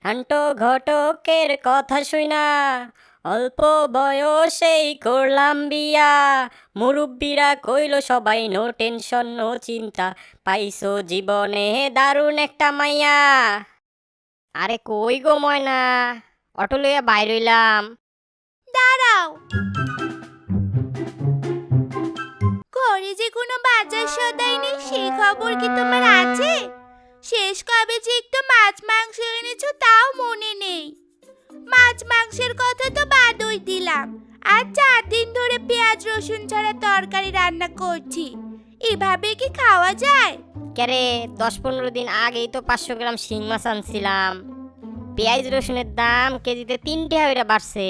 হান্টো ঘটকের কথা শুইনা অল্প বয়সেই করলাম বিয়া। মুরব্বিরা কইল সবাই নো টেনশন নো চিন্তা, পাইছো জীবনে দারুণ একটা মাইয়া। আরে কই গো ময়না, অটো লইয়া বাইর হইলাম। দাঁড়াও, ঘরে যে কোনো বাজার সদাই নেই সেই খবর কি তোমার আছে? শেষ কবে যে একটু মাছ মাংস এনেছো তাও মনে নেই। মাছ মাংসের কথা তো বাদই দিলাম, আর 4 দিন ধরে পেঁয়াজ রসুন ছাড়া তরকারি রান্না করছি। এভাবে কি খাওয়া যায়? ক্যারে 10-15 দিন আগেই তো 500 গ্রাম শিং মাছ আনছিলাম। পেঁয়াজ রসুনের দাম কেজিতে 3 টাকা করে বাড়ছে।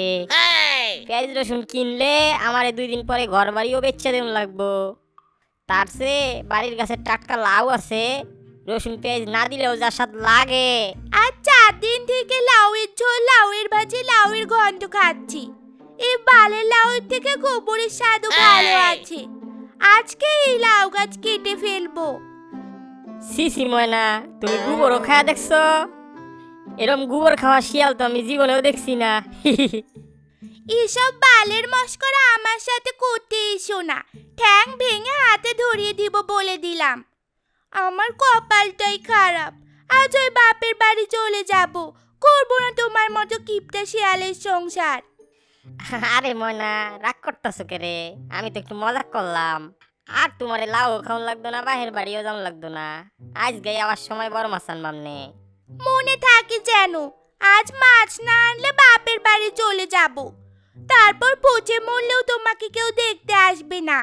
পেঁয়াজ রসুন কিনলে আমারে 2 দিন পরে ঘর বাড়িও বেচে দেন লাগবো। তার চেয়ে বাড়ির গাছে টাটকা লাউ আছে, রসুন পেঁয়াজ না দিলেও যা স্বাদ লাগে। আর 4 দিন থেকে লাউয়ের ঝোল, লাউয়ের ভাজি, লাউয়ের গন্ধ খাচ্ছি। এই বালের লাউয়ের থেকে গোবরের স্বাদও ভালো আছে। আজকে এই লাউ গাছ কেটে ফেলবো। সিসি ময়না, তুমি গোবরও খায়া দেখছো? এরম গোবর খাওয়া শিয়াল তো আমি জীবনেও দেখছি না। এসব বালের মস্করা আমার সাথে করতে এসো না, ঠ্যাং ভেঙে হাতে ধরিয়ে দিব বলে দিলাম। আমার কপালটাই খারাপ, আজ ওই বাপের বাড়ি চলে যাব। করবো না তোমার মতো কিপটা শিয়ালের সংসার। আরে ময়না, রাগ করতেছো কে রে? আমি তো একটু মজা করলাম। আর তোমারে লাউ খাওয়ান লাগতো না, বাহির বাড়িও যাওয়ান লাগতো না। আজ গাই আবার সময় বড় মাছ আনবাম নে। মনে থাকে যেন, আজ মাছ না আনলে বাপের বাড়ি চলে যাব। তারপর পচে মরলেও তোমাকে কেউ দেখতে আসবে না।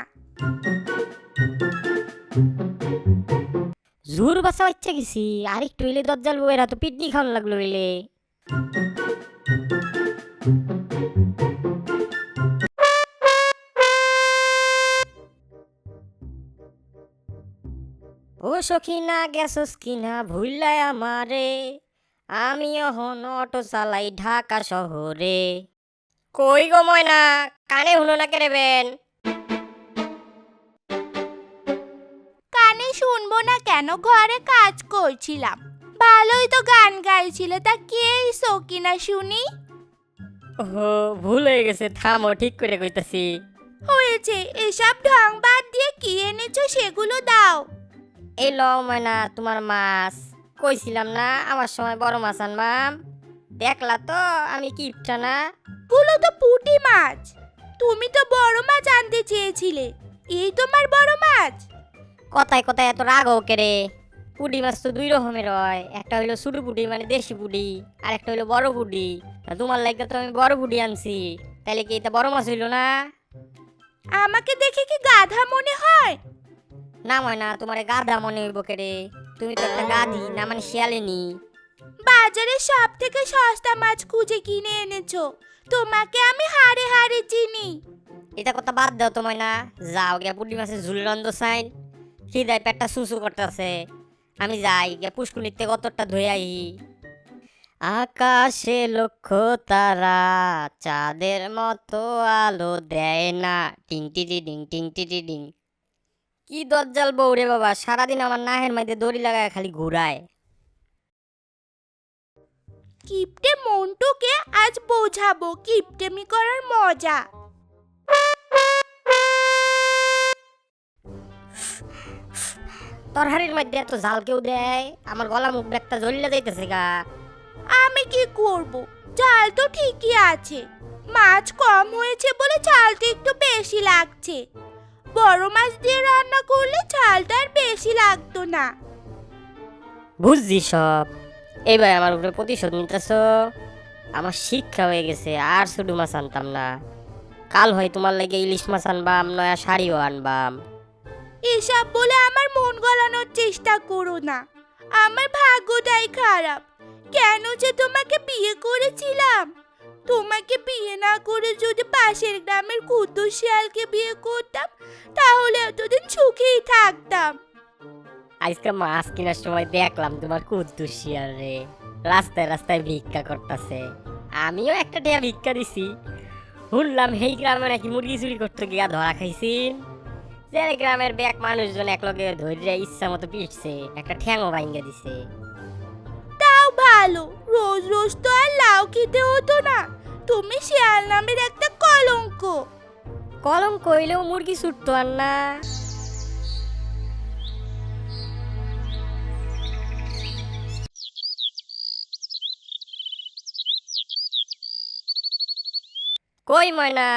জোর বাসা ইচ্ছা গেছি, আর একটু হইলে দজ্জাল বউয়েরা তো পিটনি খাওয়ান লাগলো হইলে। ও সখিনা গেছস কিনা ভুললাই আমারে, আমি অহন অটো চালাই ঢাকা শহরে। কই গো ময়না, কানে শুনো না কেরেবেন? কানে শুনবো না কেন, ঘরে কাজ করছিলাম। ভালোই তো গান গাইছিলে, তা কে এই সকিনা শুনি? ও ভুল হয়ে গেছে, থামো ঠিক করে কইতাছি। হয়েছে, এসব ঢং বাদ দিয়ে কি এনেছো সেগুলো দাও। এই লও ময়না তোমার মাছ। কইছিলাম না আমার সময় বড় মাছ আনবাম? দেখলা তো আমি কিপটা না। গুলো তো পুঁটি মাছ। তুমি তো বড় মাছ আনতে চেয়েছিলে, এই তোমার বড় মাছ। কথায় কথায় এত রাগ ওকে রে। পুডি মাছ তো 2 রকমের হয়, একটা হইলো ছোট পুডি মানে দেশি পুডি, আর একটা হইলো বড় পুডি। তা তোমার লাগে তো আমি বড় পুডি আনছি, তাইলে কি এটা বড় মাছ হইলো না? আমাকে দেখে কি গাধা মনে হয়? না ময়না, তোমারে গাধা মনে হইব কে রে? তুমি তো একটা গাধি না, মানে শিয়ালিনী। বাজারে সব থেকে সস্তা মাছ খুঁজে কিনে এনেছো, তোমাকে আমি হাড়ে হাড়ে চিনি। এটা কথা বাদ দাও তো ময়না, যাও গিয়া পুডি মাছের ঝুল রন্ধ চাইন। খিদায় পেটটা সুসু করতেছে। আমি যাই গিয়া পুষ্কুনিতে কতটা ধুয়ে আই। আকাশে লক্ষ্য তারা, চাঁদের মতো আলো দেয় না, টিং টিটি ডিং টিং টিটি ডিং। কি দজ্জাল বউ রে বাবা, সারাদিন আমার নাহের মধ্যে দড়ি লাগায় খালি ঘুরায়। কিপটে মন্টুকে আজ বোঝাবো কিপটেমি করার মজা। তরহারির মধ্যে এত ঝাল কেউ দেয়? আমার গলা মুখ একটা জ্বলিয়ে যাইতেছে গা। আমি কি করব, চাল তো ঠিকই আছে। মাছ কম হয়েছে বলে চালটা একটু বেশি লাগছে। বড় মাছ দিয়ে রান্না করলে চালটা আর বেশি লাগতো না। বুঝছি সব, এইবার আমার উপরে প্রতিশোধ নিতেছ। আমার শিক্ষা হয়ে গেছে, আর ছোট মাছ আনতাম না। কাল হয় তোমার লাগে ইলিশ মাছ আনবাম, নয়া শাড়িও আনবাম। এসব বলে আমার মন গলানোর চেষ্টা করো না। আমার ভাগ্যটাই খারাপ। কেন যে তোমাকে বিয়ে করেছিলাম? তোমাকে বিয়ে না করে যদি পাশের গ্রামের কুদ্দুস শিয়ালকে বিয়ে করতাম, তাহলে এতদিন সুখেই থাকতাম। আজকে মাছ কেনার সময় দেখলাম তোমার কুদ্দুস শিয়াল রে রাস্তায় রাস্তায় ভিক্ষা করতেছে। আমিও একটা টিয়া ভিক্ষা দিছি। শুনলাম এই গ্রামে নাকি মুরগি চুরি করতে গিয়া ধরা খাইছিন। যে গ্রামের ব্যাক মানুষজন একলগে ধরে ইচ্ছা মতো পিটছে, একটা ঠ্যাংও ভাঙ্গা দিছে। তাও ভালো। ভালো, রোজ রোজ তো আর লাউ খেতে হতো না। তুমি শিয়াল নামের একটা কলঙ্ক। কলম কইলেও মুরগি ছুটতো আর না। কই ময়না?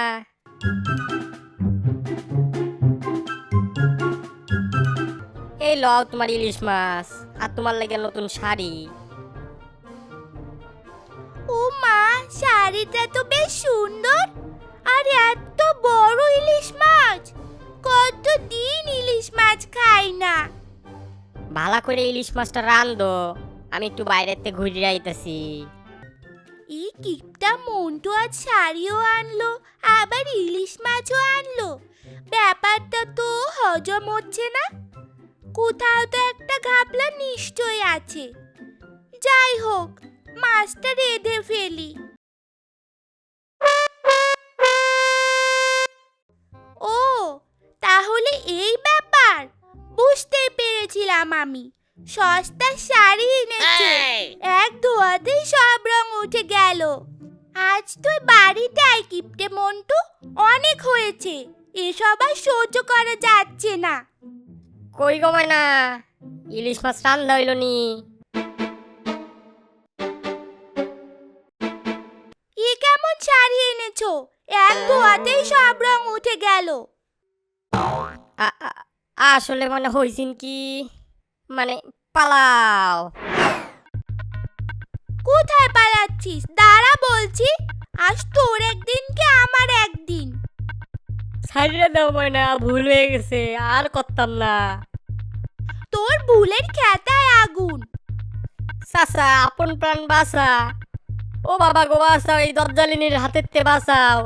এই লও তোমার ইলিশ মাছ আর তোমার লাগে নতুন শাড়ি। ও মা, শাড়িটা তো বেশ সুন্দর। আর এত বড় ইলিশ মাছ, কতদিন ইলিশ মাছ খাই না। ভালো করে ইলিশ মাছটা রান্ধো, আমি একটু বাইরেতে ঘুরে আইতাছি। এই কিপটা মন্টু আজ শাড়িও আনলো, আবার ইলিশ মাছও আনলো। ব্যাপারটা তো হজম হচ্ছে না। কোথাও তো একটা ঘাপলা নিশ্চয়ই আছে। যাই হোক, মাছটা রেঁধে ফেলি। ও, তাহলে এই ব্যাপার, বুঝতেই পেরেছিলাম আমি। সস্তা শাড়ি এনেছে, এক ধোয়াতেই সব রং উঠে গেল। আজ তুই বাড়িতে আয় কিপটে মন্টু, অনেক হয়েছে, এসব আর সহ্য করা যাচ্ছে না। কই গো ময়না, ইলিশ মাছ রান্ধা হইল নি? এ কেমন শাড়ি এনেছো, এক ধোয়াতেই সব রং উঠে গেল। আসলে মনে হইছিন কি, মানে পালাও। কোথায় পালাচ্ছিস? দাঁড়া বলছি, আজ তোর একদিন কি আমার একদিন। ছাড়িয়ে দাও ময়না, ভুল হয়ে গেছে, আর করতাম না। তোর ভুলের খেতায় আগুন। চাচা, আপন প্রাণ বাঁচা। ও বাবা গো বাঁচাও, এই দরজালিনীর হাতের তে বাঁচাও।